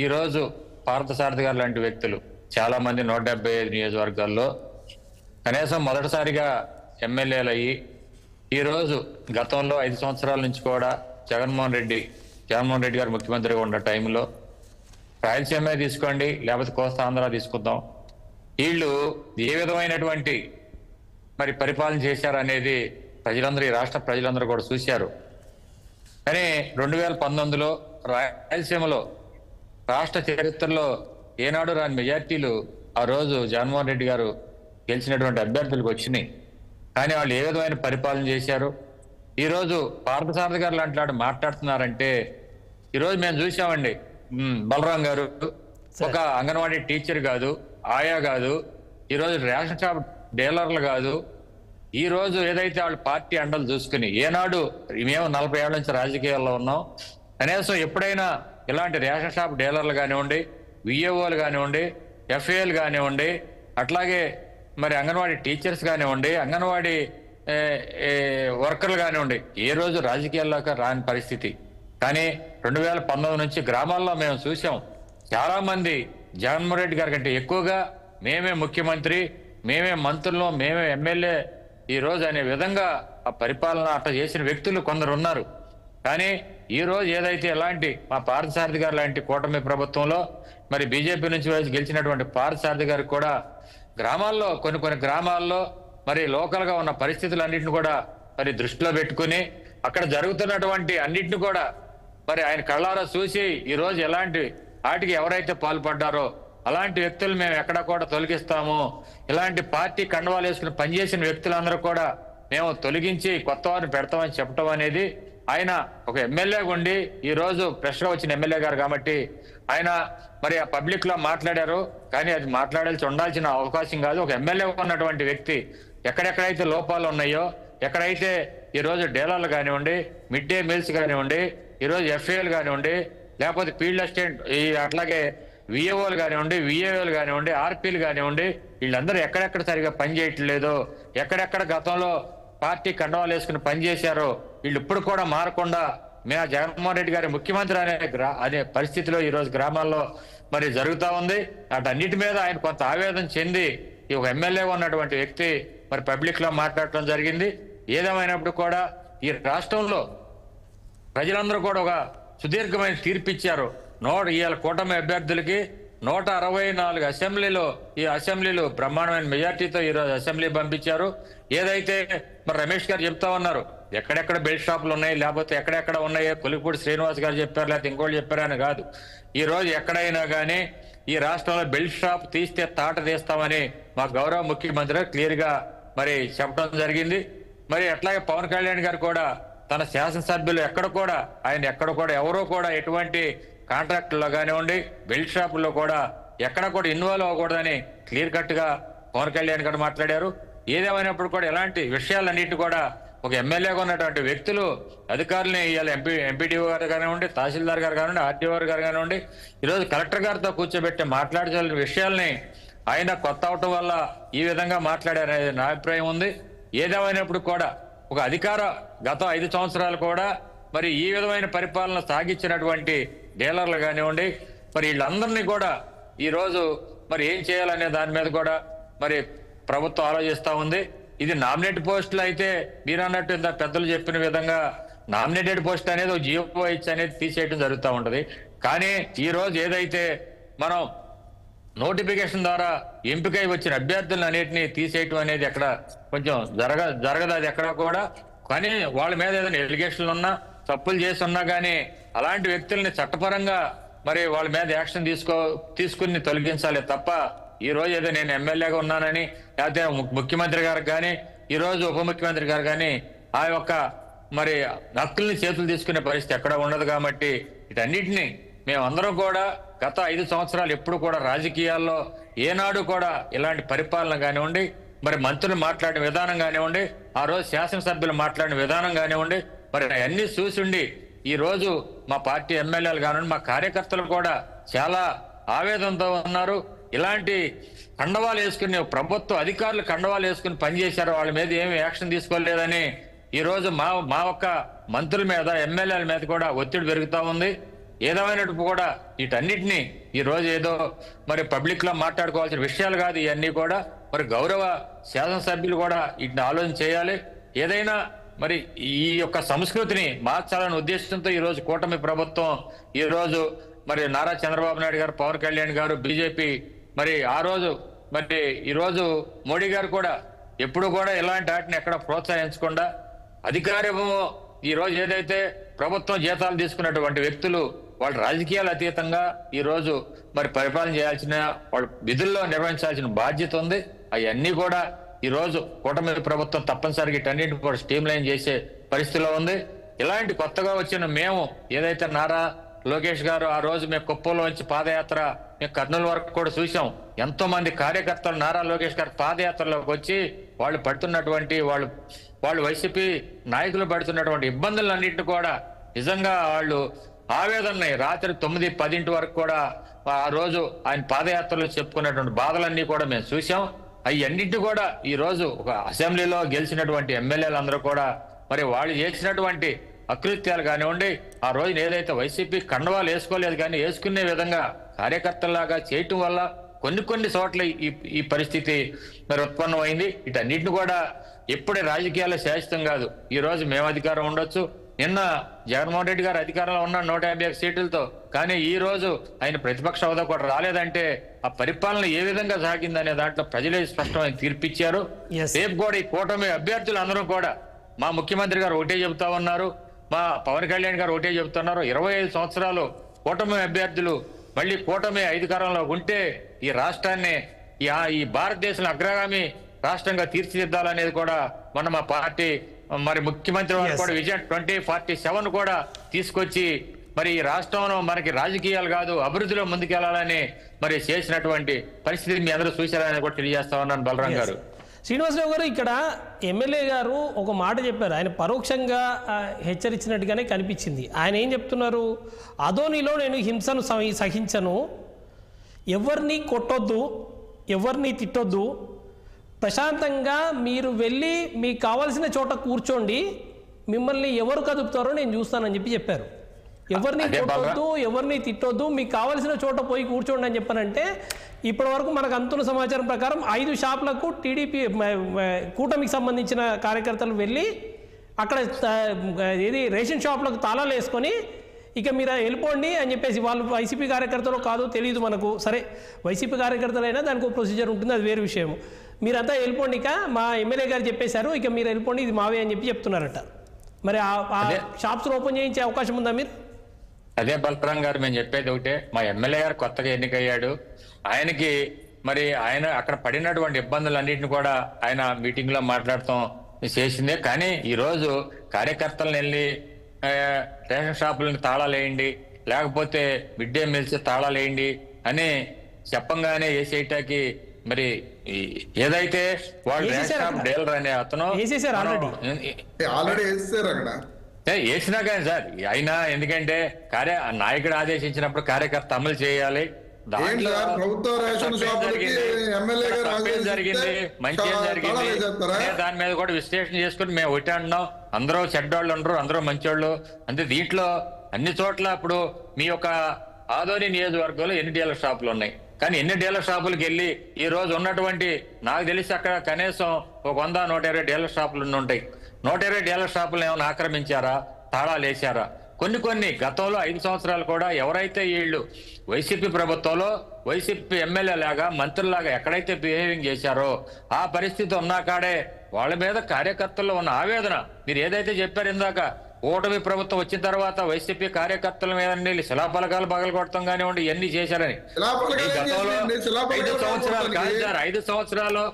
ఈరోజు పార్థసారథి గారు లాంటి వ్యక్తులు చాలా మంది 175 నియోజకవర్గాల్లో కనీసం మొదటిసారిగా ఎమ్మెల్యేలు అయ్యి ఈరోజు గతంలో 5 సంవత్సరాల నుంచి కూడా జగన్మోహన్ రెడ్డి గారు ముఖ్యమంత్రిగా ఉన్న టైంలో రాయలసీమ తీసుకోండి, లేకపోతే కోస్తా ఆంధ్ర తీసుకుందాం, వీళ్ళు ఏ విధమైనటువంటి మరి పరిపాలన చేశారనేది ప్రజలందరూ, ఈ రాష్ట్ర ప్రజలందరూ కూడా చూశారు. కానీ 2019లో రాయలసీమలో రాష్ట్ర చరిత్రలో ఏనాడు రాని మెజార్టీలు ఆ రోజు జగన్మోహన్ రెడ్డి గారు గెలిచినటువంటి అభ్యర్థులకు వచ్చినాయి. కానీ వాళ్ళు ఏ విధమైన పరిపాలన చేశారు? ఈరోజు పార్థసారథి గారు లాంటి వాడు మాట్లాడుతున్నారంటే, ఈరోజు మేము చూసామండి, బలరాం గారు ఒక అంగన్వాడీ టీచర్ కాదు, ఆయా కాదు, ఈరోజు రేషన్ షాప్ డీలర్లు కాదు, ఈ రోజు ఏదైతే వాళ్ళు పార్టీ అండలు చూసుకుని ఏనాడు మేము 40 ఏళ్ల నుంచి రాజకీయాల్లో ఉన్నాం, కనీసం ఎప్పుడైనా ఇలాంటి రేషన్ షాప్ డీలర్లు కానివ్వండి, విఏఓలు కానివ్వండి, ఎఫ్ఏలు కానివ్వండి, అట్లాగే మరి అంగన్వాడీ టీచర్స్ కానివ్వండి, అంగన్వాడీ వర్కర్లు కానివ్వండి, ఏ రోజు రాజకీయాల్లోకి రాని పరిస్థితి. కానీ 2019 నుంచి గ్రామాల్లో మేము చూసాం, చాలా మంది జగన్మోహన్ రెడ్డి గారి కంటే ఎక్కువగా మేమే ముఖ్యమంత్రి, మేమే మంత్రులు, మేమే ఎమ్మెల్యే ఈ రోజు అనే విధంగా ఆ పరిపాలన అట్లా చేసిన వ్యక్తులు కొందరు ఉన్నారు. కానీ ఈ రోజు ఏదైతే ఎలాంటి మా పార్థసారథి గారు లాంటి కూటమి ప్రభుత్వంలో మరి బీజేపీ నుంచి గెలిచినటువంటి పార్థసారథి గారికి కూడా గ్రామాల్లో కొన్ని గ్రామాల్లో మరి లోకల్ గా ఉన్న పరిస్థితులన్నింటిని కూడా మరి దృష్టిలో పెట్టుకుని అక్కడ జరుగుతున్నటువంటి అన్నింటిని కూడా మరి ఆయన కళ్ళారా చూసి ఈ రోజు ఎలాంటి వాటికి ఎవరైతే పాల్పడ్డారో అలాంటి వ్యక్తులు మేము ఎక్కడ కూడా తొలగిస్తాము, ఇలాంటి పార్టీ కండవాలు వేసుకుని పనిచేసిన వ్యక్తులందరూ కూడా మేము తొలగించి కొత్త వారిని పెడతామని చెప్పడం అనేది, ఆయన ఒక ఎమ్మెల్యేగా ఉండి ఈ రోజు ఫ్రెష్ గా వచ్చిన ఎమ్మెల్యే గారు కాబట్టి ఆయన మరి ఆ పబ్లిక్ లో మాట్లాడారు. కానీ అది మాట్లాడాల్సి ఉండాల్సిన అవకాశం కాదు. ఒక ఎమ్మెల్యే ఉన్నటువంటి వ్యక్తి ఎక్కడెక్కడైతే లోపాలు ఉన్నాయో, ఎక్కడైతే ఈ రోజు డీలర్లు కానివ్వండి, మిడ్ డే మీల్స్ కానివ్వండి, ఈరోజు ఎఫ్ఏలు కానివ్వండి, లేకపోతే ఫీల్డ్ అసిస్టెంట్ అట్లాగే విఏఓలు కానివ్వండి, విఏఓలు కానివ్వండి, ఆర్పీలు కానివ్వండి, వీళ్ళందరూ ఎక్కడెక్కడ సరిగా పని చేయట్లేదో, ఎక్కడెక్కడ గతంలో పార్టీ కండవాలు వేసుకుని పనిచేశారో వీళ్ళు ఇప్పుడు కూడా మారకుండా మేము జగన్మోహన్ రెడ్డి గారి ముఖ్యమంత్రి అనే పరిస్థితిలో ఈ రోజు గ్రామాల్లో మరి జరుగుతూ ఉంది. వాటన్నిటి మీద ఆయన కొంత ఆవేదన చెంది ఈ ఒక ఎమ్మెల్యేగా ఉన్నటువంటి వ్యక్తి మరి పబ్లిక్ లో మాట్లాడటం జరిగింది. ఏదేమైనప్పుడు కూడా ఈ రాష్ట్రంలో ప్రజలందరూ కూడా ఒక సుదీర్ఘమైన తీర్పు ఇచ్చారు. ఇవాళ కూటమి అభ్యర్థులకి 164 అసెంబ్లీలో ఈ అసెంబ్లీలు బ్రహ్మాండమైన మెజార్టీతో ఈరోజు అసెంబ్లీ పంపించారు. ఏదైతే మరి రమేష్ గారు చెప్తా ఉన్నారు, ఎక్కడెక్కడ బెల్ట్ షాపులు ఉన్నాయి, లేకపోతే ఎక్కడెక్కడ ఉన్నాయో కొలిపూడి శ్రీనివాస్ గారు చెప్పారు, లేకపోతే ఇంకోటి చెప్పారని కాదు. ఈ రోజు ఎక్కడైనా కానీ ఈ రాష్ట్రంలో బెల్ట్ షాప్ తీస్తే తాట తీస్తామని మా గౌరవ ముఖ్యమంత్రి క్లియర్ గా మరి చెప్పడం జరిగింది. మరి అట్లాగే పవన్ కళ్యాణ్ గారు కూడా తన శాసనసభ్యులు ఎక్కడ కూడా ఎవరో కూడా ఎటువంటి కాంట్రాక్టుల్లో కానివ్వండి, బెల్ట్ షాపుల్లో కూడా ఎక్కడ కూడా ఇన్వాల్వ్ అవ్వకూడదని క్లియర్ కట్ గా పవన్ కళ్యాణ్ గారు మాట్లాడారు. ఏదేమైనప్పుడు కూడా ఎలాంటి విషయాలన్నింటి కూడా ఒక ఎమ్మెల్యేగా ఉన్నటువంటి వ్యక్తులు అధికారులని ఇవాళ ఎంపీడీఓ గారు కానివ్వండి, తహసీల్దార్ గారు కానివ్వండి, ఆర్టీఓ గారు కానివ్వండి, ఈరోజు కలెక్టర్ గారితో కూర్చోబెట్టి మాట్లాడాల్సిన విషయాల్ని ఆయన కొత్త అవటం వల్ల ఈ విధంగా మాట్లాడారనేది నా అభిప్రాయం ఉంది. ఏదేమైనప్పుడు కూడా ఒక గత 5 సంవత్సరాలు కూడా మరి ఈ విధమైన పరిపాలన సాగించినటువంటి డీలర్లు కానివ్వండి, మరి వీళ్ళందరినీ కూడా ఈ రోజు మరి ఏం చేయాలనే దాని మీద కూడా మరి ప్రభుత్వం ఆలోచిస్తా ఉంది. ఇది నామినేట్ పోస్టులు అయితే మీరు అన్నట్టు ఇంత పెద్దలు చెప్పిన విధంగా నామినేటెడ్ పోస్ట్ అనేది ఒక GOH అనేది తీసేయడం జరుగుతూ ఉంటది. కానీ ఈ రోజు ఏదైతే మనం నోటిఫికేషన్ ద్వారా ఎంపికై వచ్చిన అభ్యర్థులను అన్నిటినీ తీసేయటం అనేది ఎక్కడ కొంచెం జరగదు అది ఎక్కడ కూడా. కానీ వాళ్ళ మీద ఏదైనా ఎలిగేషన్లు ఉన్నా, తప్పులు చేసి ఉన్నా కానీ అలాంటి వ్యక్తుల్ని చట్టపరంగా మరి వాళ్ళ మీద యాక్షన్ తీసుకుని తొలగించాలి తప్ప ఈ రోజు ఏదో నేను ఎమ్మెల్యేగా ఉన్నానని, లేకపోతే ముఖ్యమంత్రి గారికి కానీ ఈ రోజు ఉప ముఖ్యమంత్రి గారు కానీ ఆ యొక్క మరి హక్కుల్ని చేతులు తీసుకునే పరిస్థితి ఎక్కడ ఉండదు. కాబట్టి వీటన్నిటిని మేమందరం కూడా గత 5 సంవత్సరాలు ఎప్పుడు కూడా రాజకీయాల్లో ఏనాడు కూడా ఇలాంటి పరిపాలన కానివ్వండి, మరి మంత్రులు మాట్లాడిన విధానం కానివ్వండి, ఆ రోజు శాసనసభ్యులు మాట్లాడిన విధానం కానివ్వండి, మరి అన్ని చూసుండి ఈ రోజు మా పార్టీ ఎమ్మెల్యేలు కానివ్వండి, మా కార్యకర్తలు కూడా చాలా ఆవేదనతో ఉన్నారు. ఇలాంటి కండవాలు వేసుకుని ప్రభుత్వ అధికారులు కండవాలు వేసుకుని పనిచేశారు, వాళ్ళ మీద ఏమి యాక్షన్ తీసుకోలేదని ఈ రోజు మా ఒక్క మంత్రుల మీద, ఎమ్మెల్యేల మీద కూడా ఒత్తిడి పెరుగుతా ఉంది. ఏదేమైనట్టు కూడా వీటన్నిటినీ ఈ రోజు ఏదో మరి పబ్లిక్ లో మాట్లాడుకోవాల్సిన విషయాలు కాదు. ఇవన్నీ కూడా మరి గౌరవ శాసనసభ్యులు కూడా వీటిని ఆలోచన చేయాలి. ఏదైనా మరి ఈ యొక్క సంస్కృతిని మార్చాలనే ఉద్దేశంతో ఈ రోజు కూటమి ప్రభుత్వం ఈ రోజు మరి నారా చంద్రబాబు నాయుడు గారు, పవన్ కళ్యాణ్ గారు, బీజేపీ మరి ఆ రోజు మరి ఈ రోజు మోడీ గారు కూడా ఎప్పుడు కూడా ఇలాంటి వాటిని ఎక్కడ ప్రోత్సహించకుండా అధికారము ఈ రోజు ఏదైతే ప్రభుత్వం జీతాలు తీసుకున్నటువంటి వ్యక్తులు వాళ్ళ రాజకీయాలు అతీతంగా ఈ రోజు మరి పరిపాలన చేయాల్సిన వాళ్ళ విధుల్లో నిర్వహించాల్సిన బాధ్యత ఉంది. అవన్నీ కూడా ఈ రోజు కూటమి ప్రభుత్వం తప్పనిసరిగా ఇటన్నిటిని కూడా స్ట్రీమ్ లైన్ చేసే పరిస్థితిలో ఉంది. ఇలాంటి కొత్తగా వచ్చిన మేము ఏదైతే నారా లోకేష్ గారు ఆ రోజు మేము కుప్పంలో వచ్చి పాదయాత్ర మేము కర్నూలు వరకు కూడా చూసాం. ఎంతో మంది కార్యకర్తలు నారా లోకేష్ గారు పాదయాత్రలోకి వచ్చి వాళ్ళు పడుతున్నటువంటి వాళ్ళు వైసీపీ నాయకులు పడుతున్నటువంటి ఇబ్బందులన్నింటినీ కూడా నిజంగా వాళ్ళు ఆవేదనని రాత్రి 9-10 వరకు కూడా ఆ రోజు ఆయన పాదయాత్రలో చెప్పుకున్నటువంటి బాధలన్నీ కూడా మేము చూసాం. అవన్నింటినీ కూడా ఈ రోజు ఒక అసెంబ్లీలో గెలిచినటువంటి ఎమ్మెల్యేలందరూ కూడా మరి వాళ్ళు చేసినటువంటి అకృత్యాలు కానివ్వండి, ఆ రోజున ఏదైతే వైసీపీ కండవాలు వేసుకోలేదు కానీ వేసుకునే విధంగా కార్యకర్తల్లాగా చేయటం వల్ల కొన్ని చోట్ల ఈ పరిస్థితి మరి ఉత్పన్నమైంది. వీటన్నిటిని కూడా ఎప్పుడే రాజకీయాల్లో శాశ్వతం కాదు. ఈ రోజు మేము అధికారం ఉండొచ్చు, నిన్న జగన్మోహన్ రెడ్డి గారు అధికారంలో ఉన్న 151 సీట్లతో, కానీ ఈ రోజు ఆయన ప్రతిపక్ష హోదా కూడా రాలేదంటే ఆ పరిపాలన ఏ విధంగా సాగిందనే దాంట్లో ప్రజలే స్పష్టమైన తీర్పిచ్చారు. రేపు కూడా ఈ కూటమి అభ్యర్థులు అందరూ కూడా మా ముఖ్యమంత్రి గారు ఒకటే చెబుతా ఉన్నారు, మా పవన్ కళ్యాణ్ గారు ఒకటే చెబుతున్నారు, 25 సంవత్సరాలు కూటమి అభ్యర్థులు మళ్ళీ కూటమి అధికారంలో ఉంటే ఈ రాష్ట్రాన్ని ఈ భారతదేశంలో అగ్రగామి రాష్ట్రంగా తీర్చిదిద్దాలనేది కూడా మొన్న మా పార్టీ మరి ముఖ్యమంత్రి వారు కూడా విజన్ 2047 కూడా తీసుకొచ్చి మరి ఈ రాష్ట్రంలో మనకి రాజకీయాలు కాదు అభివృద్ధిలో ముందుకెళ్లాలని మరి చేసినటువంటి పరిస్థితి మీ అందరూ చూశారని కూడా తెలియజేస్తా ఉన్నాను. బలరాం గారు, శ్రీనివాసరావు గారు, ఇక్కడ ఎమ్మెల్యే గారు ఒక మాట చెప్పారు. ఆయన పరోక్షంగా హెచ్చరించినట్టుగానే కనిపించింది. ఆయన ఏం చెప్తున్నారు? అదోనిలో నేను హింసను సహించను, ఎవరిని కొట్టొద్దు, ఎవరిని తిట్టొద్దు, ప్రశాంతంగా మీరు వెళ్ళి మీకు కావాల్సిన చోట కూర్చోండి, మిమ్మల్ని ఎవరు కదుపుతారో నేను చూస్తానని చెప్పారు. ఎవరిని కొట్టొద్దు, ఎవరిని తిట్టొద్దు, మీకు కావాల్సిన చోట పోయి కూర్చోండి అని చెప్పానంటే ఇప్పటి వరకు మనకు అందుతున్న సమాచారం ప్రకారం 5 షాపులకు టీడీపీ కూటమికి సంబంధించిన కార్యకర్తలు వెళ్ళి అక్కడ ఏది రేషన్ షాపులకు తాళాలు వేసుకొని ఇక మీరు వెళ్ళిపోండి అని చెప్పేసి, వాళ్ళు వైసీపీ కార్యకర్తలు కాదు తెలియదు మనకు, సరే వైసీపీ కార్యకర్తలైనా దానికి ఒక ప్రొసీజర్ ఉంటుంది, అది వేరే విషయం. మీరంతా వెళ్ళిపోండి, ఇక మా ఎమ్మెల్యే గారు చెప్పేశారు, ఇక మీరు వెళ్ళిపోండి, ఇది మావే అని చెప్తున్నారట. మరి ఆ షాప్స్ ఓపెన్ చేయించే అవకాశం ఉందా మీరు? అదే బలరాం గారు, మేము చెప్పేది ఒకటే, మా ఎమ్మెల్యే గారు కొత్తగా ఎన్నికయ్యాడు, ఆయనకి మరి ఆయన అక్కడ పడినటువంటి ఇబ్బందులన్నింటిని కూడా ఆయన మీటింగ్ లో మాట్లాడటం చేసిందే. కానీ ఈ రోజు కార్యకర్తలను వెళ్ళి రేషన్ షాపులను తాళాలేయండి, లేకపోతే మిడ్ డే మీల్స్ తాళాలేయండి అని చెప్పంగానే ఏసీఐటాకి మరి ఏదైతే వాళ్ళు రేషన్ షాప్ డీలర్ అనే అతను వేసినా కానీ సార్ అయినా, ఎందుకంటే నాయకుడు ఆదేశించినప్పుడు కార్యకర్త అమలు చేయాలి. జరిగింది మంచి ఏం జరిగింది దాని మీద కూడా విశ్లేషణ చేసుకుని మేము ఒకటి అంటున్నాం. అందరూ చెడ్డోళ్ళు ఉండరు, అందరూ మంచోళ్ళు. అంటే దీంట్లో అన్ని చోట్ల ఇప్పుడు మీ యొక్క ఆదోని నియోజకవర్గంలో ఎన్ని డీలర్ షాపులు ఉన్నాయి, కానీ ఎన్ని డీలర్ షాపులకు వెళ్ళి ఈ రోజు ఉన్నటువంటి నాకు తెలిసి అక్కడ కనీసం ఒక 100-120 డీలర్ షాపులు ఉంటాయి. 120 డీలర్ షాపులను ఏమైనా ఆక్రమించారా, తాళాలు వేసారా? కొన్ని గతంలో 5 సంవత్సరాలు కూడా ఎవరైతే వీళ్ళు వైసీపీ ప్రభుత్వంలో వైసీపీ ఎమ్మెల్యే లాగా మంత్రులాగా ఎక్కడైతే బిహేవింగ్ చేశారో ఆ పరిస్థితి ఉన్నా కాడే వాళ్ళ మీద కార్యకర్తల్లో ఉన్న ఆవేదన మీరు ఏదైతే చెప్పారు ఇందాక, ఓటమి ప్రభుత్వం వచ్చిన తర్వాత వైసీపీ కార్యకర్తల మీద శిలాఫలకాలు పగలగొట్టడం కానివ్వండి ఇవన్నీ చేశారని. గతంలో 5 సంవత్సరాలు కాదు సార్, 5 సంవత్సరాలు